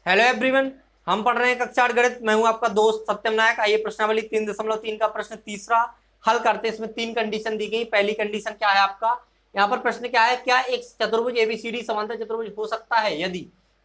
Hello everyone. हम पढ़ रहे हैं कक्षा 8 गणित। मैं हूं आपका दोस्त सत्यम नायक। आइए प्रश्नावली 3.3 का प्रश्न तीसरा हल करते हैं। इसमें तीन कंडीशन दी गई। पहली कंडीशन क्या है आपका, यहाँ पर प्रश्न क्या है, क्या एक चतुर्भुज एबीसीडी समांतर चतुर्भुज हो सकता है। यदि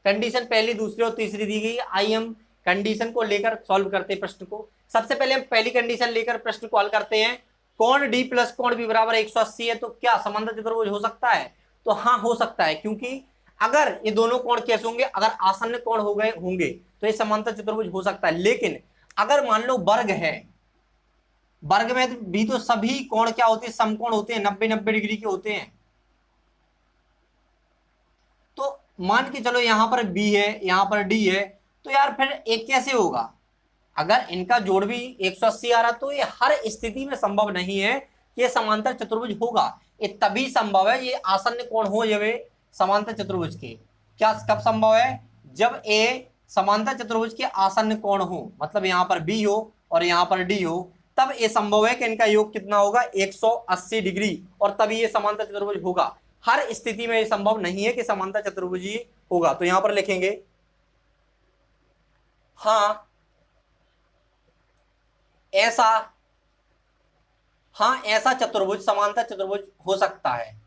कंडीशन पहली, दूसरी और तीसरी दी गई। आइए हम कंडीशन को लेकर सॉल्व करते हैं प्रश्न को। सबसे पहले हम पहली कंडीशन लेकर प्रश्न को हल करते हैं। कोण डी प्लस कोण बी बराबर 180 है, तो क्या समांतर चतुर्भुज हो सकता है? तो हाँ, हो सकता है, क्योंकि अगर ये दोनों कोण कैसे होंगे, अगर आसन्न कोण हो गए होंगे तो ये समांतर चतुर्भुज हो सकता है। लेकिन अगर मान लो वर्ग है, वर्ग में भी तो सभी कोण क्या होते हैं, समकोण होते हैं, 90-90 डिग्री के होते हैं। तो मान के चलो यहां पर बी है, यहां पर डी है, तो यार फिर एक कैसे होगा? अगर इनका जोड़ भी 180 आ रहा, तो ये हर स्थिति में संभव नहीं है कि ये समांतर चतुर्भुज होगा। ये तभी संभव है ये आसन्न कोण हो जब समांतर चतुर्भुज के। क्या कब संभव है? जब ए समांतर चतुर्भुज के आसन्न कोण हो, मतलब यहां पर बी हो और यहां पर डी हो, तब ये संभव है कि इनका योग कितना होगा, 180 डिग्री, और तभी ये समांतर चतुर्भुज होगा। हर स्थिति में ये संभव नहीं है कि समांतर चतुर्भुज ही होगा। तो यहां पर लिखेंगे हाँ ऐसा, हाँ ऐसा चतुर्भुज समांतर चतुर्भुज हो सकता है।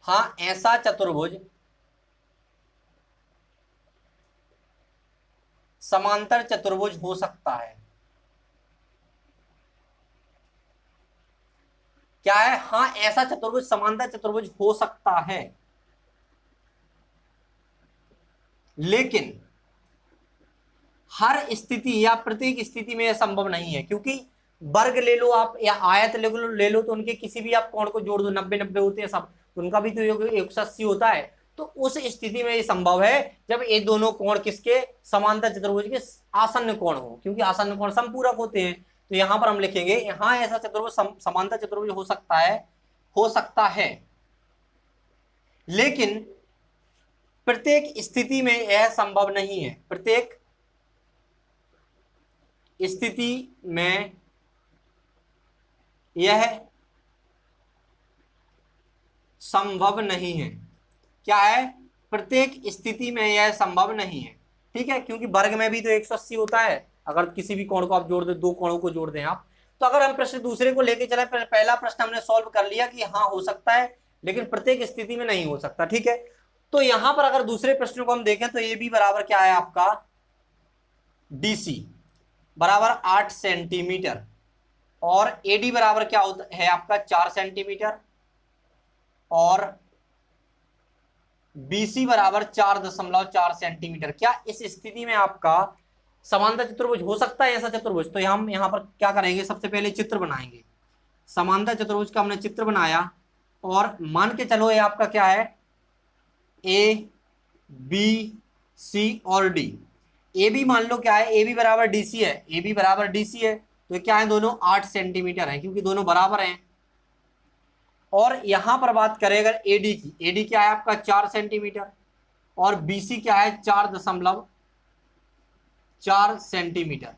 हाँ ऐसा चतुर्भुज समांतर चतुर्भुज हो सकता है। क्या है? हाँ ऐसा चतुर्भुज समांतर चतुर्भुज हो सकता है, लेकिन हर स्थिति या प्रत्येक स्थिति में यह संभव नहीं है। क्योंकि वर्ग ले लो आप या आयत ले लो, तो उनके किसी भी आप कोण को जोड़ दो, 90-90 होते हैं सब, तो उनका भी तो योग 180 होता है। तो उस स्थिति में ये संभव है जब ये दोनों कोण किसके, समांतर चतुर्भुज के आसन्न कोण हो, क्योंकि आसन्न कोण समपूरक होते हैं। तो यहां पर हम लिखेंगे हाँ ऐसा चतुर्भुज समांतर चतुर्भुज हो सकता है, हो सकता है, लेकिन प्रत्येक स्थिति में यह संभव नहीं है। प्रत्येक स्थिति में यह संभव नहीं है। क्या है? प्रत्येक स्थिति में यह संभव नहीं है। ठीक है, क्योंकि वर्ग में भी तो 180 होता है। अगर किसी भी कोण को आप जोड़ दें, दो कोणों को जोड़ दें आप, तो अगर हम प्रश्न दूसरे को लेके चले, पहला प्रश्न हमने सॉल्व कर लिया कि हाँ हो सकता है, लेकिन प्रत्येक स्थिति में नहीं हो सकता। ठीक है, तो यहां पर अगर दूसरे प्रश्न को हम देखें तो ये भी बराबर क्या है आपका, डीसी बराबर 8 सेंटीमीटर, और एडी बराबर क्या होता है आपका, 4 सेंटीमीटर, और बीसी बराबर 4.4 सेंटीमीटर। क्या इस स्थिति में आपका समांतर चतुर्भुज हो सकता है ऐसा चतुर्भुज? तो हम यहां पर क्या करेंगे, सबसे पहले चित्र बनाएंगे। समांतर चतुर्भुज का हमने चित्र बनाया, और मान के चलो ये आपका क्या है, ए बी सी और डी। ए बी मान लो क्या है, ए बी बराबर डी सी है, ए बी बराबर डी सी है, तो क्या है, दोनों 8 सेंटीमीटर है, क्योंकि दोनों बराबर हैं। और यहां पर बात करें अगर एडी की, एडी क्या है आपका 4 सेंटीमीटर, और बीसी क्या है 4.4 सेंटीमीटर।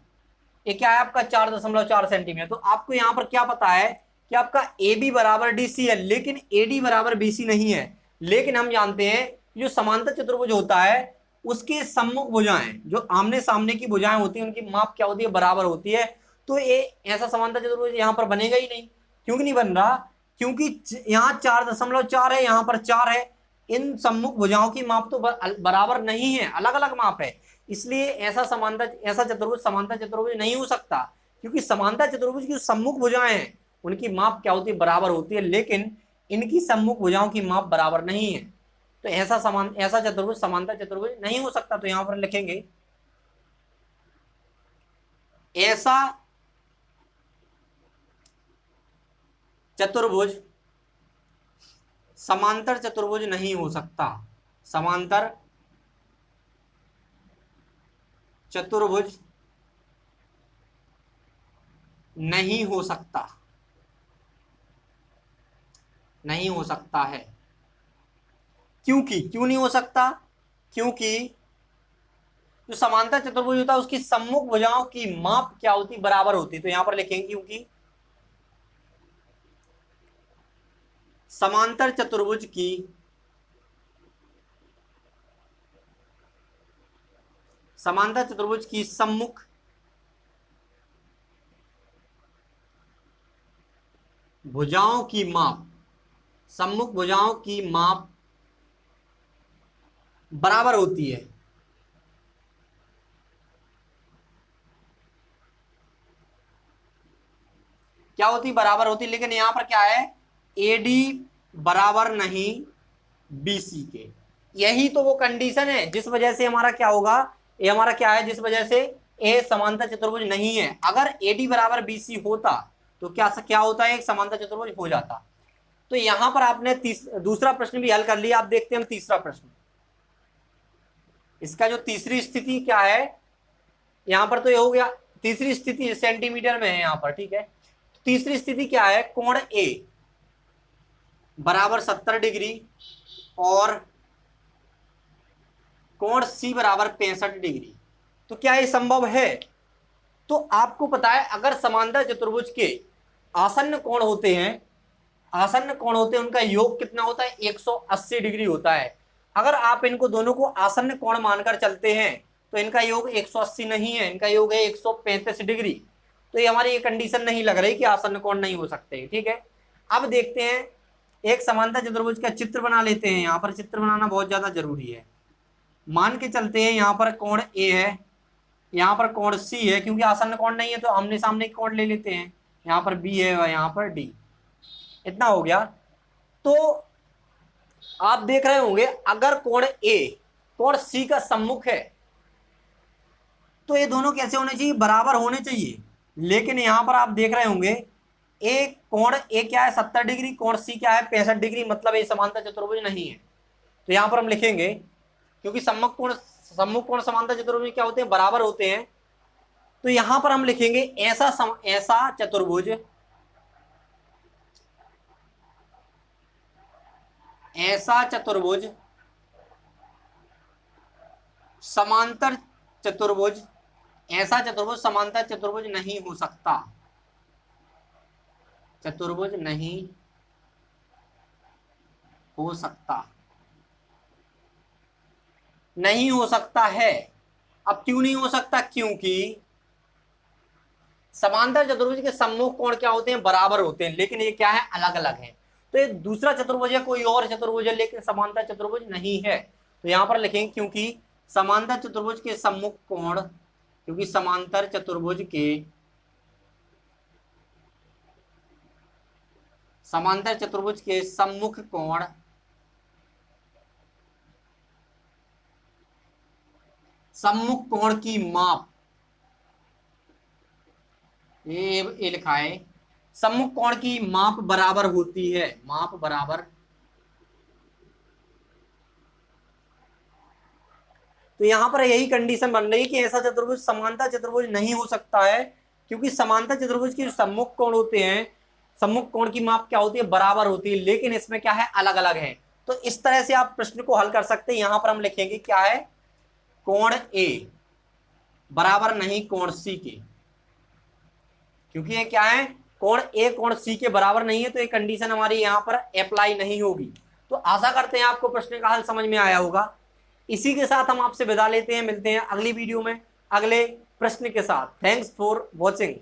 ये क्या है आपका 4.4 सेंटीमीटर। तो आपको यहां पर क्या पता है कि आपका ए बी बराबर डी सी है, लेकिन ए डी बराबर बी सी नहीं है। लेकिन हम जानते हैं जो समांतर चतुर्भुज होता है उसके सम्मुख भुजाएं, जो आमने सामने की भुजाएं होती हैं, उनकी माप क्या होती है, बराबर होती है। तो ये ऐसा समांतर चतुर्भुज यहां पर बनेगा ही नहीं। क्यों नहीं बन रहा? क्योंकि यहाँ 4.4 है, यहाँ पर 4 है। इन सम्मुख भुजाओं की माप तो बराबर नहीं है, अलग अलग माप है। इसलिए ऐसा चतुर्भुज समांतर चतुर्भुज नहीं हो सकता, क्योंकि समांतर चतुर्भुज की सम्मुख भुजाएं हैं उनकी माप क्या होती है, बराबर होती है, लेकिन इनकी सम्मुख भुजाओं की माप बराबर नहीं है। तो ऐसा चतुर्भुज समांतर चतुर्भुज नहीं हो सकता। तो यहां पर लिखेंगे ऐसा चतुर्भुज समांतर चतुर्भुज नहीं हो सकता। समांतर चतुर्भुज नहीं हो सकता, नहीं हो सकता है। क्यों नहीं हो सकता? क्योंकि जो समांतर चतुर्भुज होता है उसकी सम्मुख भुजाओं की माप क्या होती, बराबर होती। तो यहां पर लिखेंगे क्योंकि समांतर चतुर्भुज की समांतर चतुर्भुज की सम्मुख भुजाओं की माप, सम्मुख भुजाओं की माप बराबर होती है। क्या होती? बराबर होती। लेकिन यहां पर क्या है, एडी बराबर नहीं बीसी के। यही तो वो कंडीशन है जिस वजह से हमारा क्या होगा, ये हमारा क्या है, जिस वजह से ए समांतर चतुर्भुज नहीं है। अगर एडी बराबर बीसी होता तो क्या क्या होता है, एक समांतर चतुर्भुज हो जाता। तो यहां पर आपने दूसरा प्रश्न भी हल कर लिया। आप देखते हैं हम तीसरा प्रश्न। इसका जो तीसरी स्थिति क्या है, यहां पर तो ये हो गया, तीसरी स्थिति सेंटीमीटर में है यहां पर, ठीक है। तीसरी स्थिति क्या है, कोण ए बराबर 70 डिग्री और कोण सी बराबर 65 डिग्री। तो क्या ये संभव है? तो आपको पता है, अगर समांतर चतुर्भुज के आसन्न कोण होते हैं, आसन्न कोण होते हैं, उनका योग कितना होता है, 180 डिग्री होता है। अगर आप इनको दोनों को आसन्न कोण मानकर चलते हैं तो इनका योग 180 नहीं है, इनका योग है 135 डिग्री। तो ये हमारी ये कंडीशन नहीं लग रही कि आसन्न कोण नहीं हो सकते, ठीक है। अब देखते हैं, एक समांतर चतुर्भुज का चित्र बना लेते हैं। यहाँ पर चित्र बनाना बहुत ज्यादा जरूरी है। मान के चलते हैं यहाँ पर कोण ए है, यहाँ पर कोण सी है, क्योंकि आसन्न कोण नहीं है तो आमने सामने कोण ले लेते हैं। यहाँ पर बी है और यहाँ पर डी। इतना हो गया। तो आप देख रहे होंगे, अगर कोण ए कोण सी का सम्मुख है तो ये दोनों कैसे होने चाहिए, बराबर होने चाहिए। लेकिन यहां पर आप देख रहे होंगे, एक कोण ए क्या है 70 डिग्री, कोण सी क्या है 65 डिग्री, मतलब ये समांतर चतुर्भुज नहीं है। तो यहां पर हम लिखेंगे, क्योंकि सम्मुख कोण समांतर चतुर्भुज क्या होते हैं, बराबर होते हैं। तो यहां पर हम लिखेंगे ऐसा चतुर्भुज, ऐसा चतुर्भुज समांतर चतुर्भुज, ऐसा चतुर्भुज समांतर चतुर्भुज नहीं हो सकता, चतुर्भुज नहीं हो सकता, नहीं हो सकता है। अब क्यों नहीं हो सकता, क्योंकि समांतर चतुर्भुज के सम्मुख कोण क्या होते हैं, बराबर होते हैं, लेकिन ये क्या है, अलग अलग है। तो ये दूसरा चतुर्भुज है, कोई और चतुर्भुज है, लेकिन समांतर चतुर्भुज नहीं है। तो यहां पर लिखेंगे, क्योंकि समांतर चतुर्भुज के सम्मुख कोण, क्योंकि समांतर चतुर्भुज के सम्मुख कोण की माप, ये लिखा है, सम्मुख कोण की माप बराबर होती है, माप बराबर। तो यहां पर यही कंडीशन बन रही है कि ऐसा चतुर्भुज समांतर चतुर्भुज नहीं हो सकता है, क्योंकि समांतर चतुर्भुज के सम्मुख कोण होते हैं, सम्मुख कोण की माप क्या होती है, बराबर होती है, लेकिन इसमें क्या है, अलग अलग है। तो इस तरह से आप प्रश्न को हल कर सकते हैं। यहां पर हम लिखेंगे क्या है, कोण ए बराबर नहीं कोण सी के, क्योंकि ये क्या है, कोण ए कोण सी के बराबर नहीं है, तो ये कंडीशन हमारी यहां पर अप्लाई नहीं होगी। तो आशा करते हैं आपको प्रश्न का हल समझ में आया होगा। इसी के साथ हम आपसे विदा लेते हैं, मिलते हैं अगली वीडियो में अगले प्रश्न के साथ। Thanks for watching.